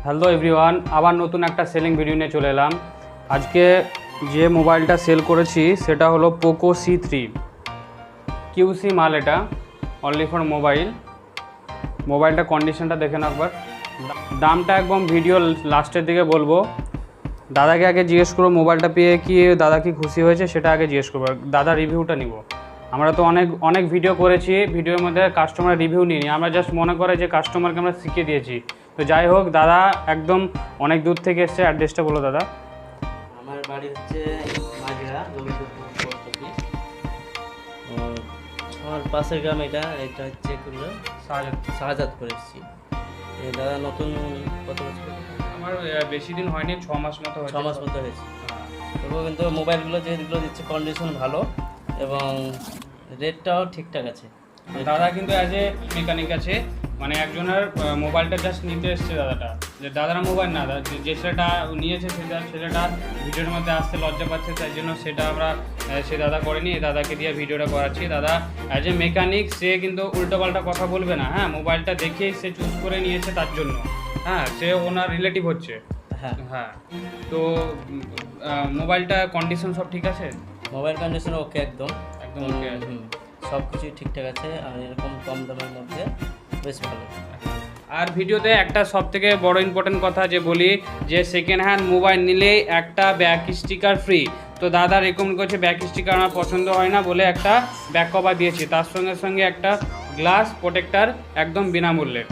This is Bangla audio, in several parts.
হ্যালো এভরিওয়ান, আবার নতুন একটা সেলিং ভিডিও নিয়ে চলে এলাম। আজকে যে মোবাইলটা সেল করেছি সেটা হলো পোকো C3 কিউসি মাল। এটা অনলি ফর মোবাইলটা কন্ডিশনটা দেখে নাও একবার। দামটা একদম ভিডিও লাস্টের দিকে বলবো। দাদাকে আগে জিজ্ঞেস করবো মোবাইলটা পেয়ে কি দাদা কি খুশি হয়েছে সেটা আগে জিজ্ঞেস করবো, দাদা রিভিউটা নিব। আমরা তো অনেক ভিডিও করেছি, ভিডিওর মধ্যে কাস্টমার রিভিউ নিইনি, আমরা জাস্ট মনে করে যে কাস্টমারকে আমরা শিখিয়ে দিয়েছি। তো যাই হোক, দাদা একদম অনেক দূর থেকে এসছে। অ্যাড্রেসটা বলো দাদা। আমার বাড়ি হচ্ছে মাঝিরা রবীন্দ্রপুর পোস্ট অফিস। আমার পাশের গ্রাম এটা হচ্ছে শাহজাদপুর এসেছি। দাদা নতুন কত বছর? আমার বেশি দিন হয়নি, 6 মাস মতো হয়েছে। 6 মাস মতো হয়েছে। তবুও কিন্তু মোবাইলগুলো যেগুলো দিচ্ছে কন্ডিশন ভালো এবং রেটটাও ঠিকঠাক আছে। দাদা কিন্তু অ্যাজ এ মেকানিক আছে, মানে একজনের মোবাইলটা জাস্ট নিতে এসছে দাদাটা। যে দাদার মোবাইল না, যে ছেলেটা নিয়েছে ছেলেটা ভিডিওর মধ্যে আসতে লজ্জা পাচ্ছে, তাই জন্য সেটা আমরা সে দাদা করেনি, দাদাকে দিয়ে ভিডিওটা করাচ্ছি। দাদা অ্যাজ এ মেকানিক, সে কিন্তু উল্টোপাল্টা কথা বলবে না। হ্যাঁ, মোবাইলটা দেখেই সে চুজ করে নিয়েছে তার জন্য। হ্যাঁ, সে ওনার রিলেটিভ হচ্ছে। হ্যাঁ, তো মোবাইলটা কন্ডিশন সব ঠিক আছে? মোবাইল কন্ডিশন ওকে, একদম ওকে। সব কিছুই ঠিকঠাক আছে, আর এরকম কম দামের মধ্যে বেশ ভালো। আর ভিডিওতে একটা সবথেকে বড় ইম্পর্টেন্ট কথা যে বলি, যে সেকেন্ড হ্যান্ড মোবাইল নিলেই একটা ব্যাক স্টিকার ফ্রি। তো দাদা রেকমেন্ড করছে ব্যাক স্টিকার আমার পছন্দ হয় না বলে একটা ব্যাক কভার দিয়েছি, তার সঙ্গে সঙ্গে একটা গ্লাস প্রোটেক্টার একদম বিনামূল্যে।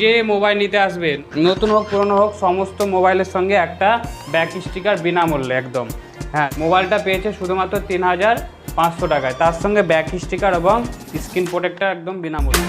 যে মোবাইল নিতে আসবে, নতুন হোক পুরনো হোক, সমস্ত মোবাইলের সঙ্গে একটা ব্যাক স্টিকার বিনামূল্যে একদম। হ্যাঁ, মোবাইলটা পেয়েছে শুধুমাত্র 3500 টাকায়, তার সঙ্গে ব্যাক স্টিকার এবং স্ক্রিন প্রোটেক্টার একদম বিনামূল্যে।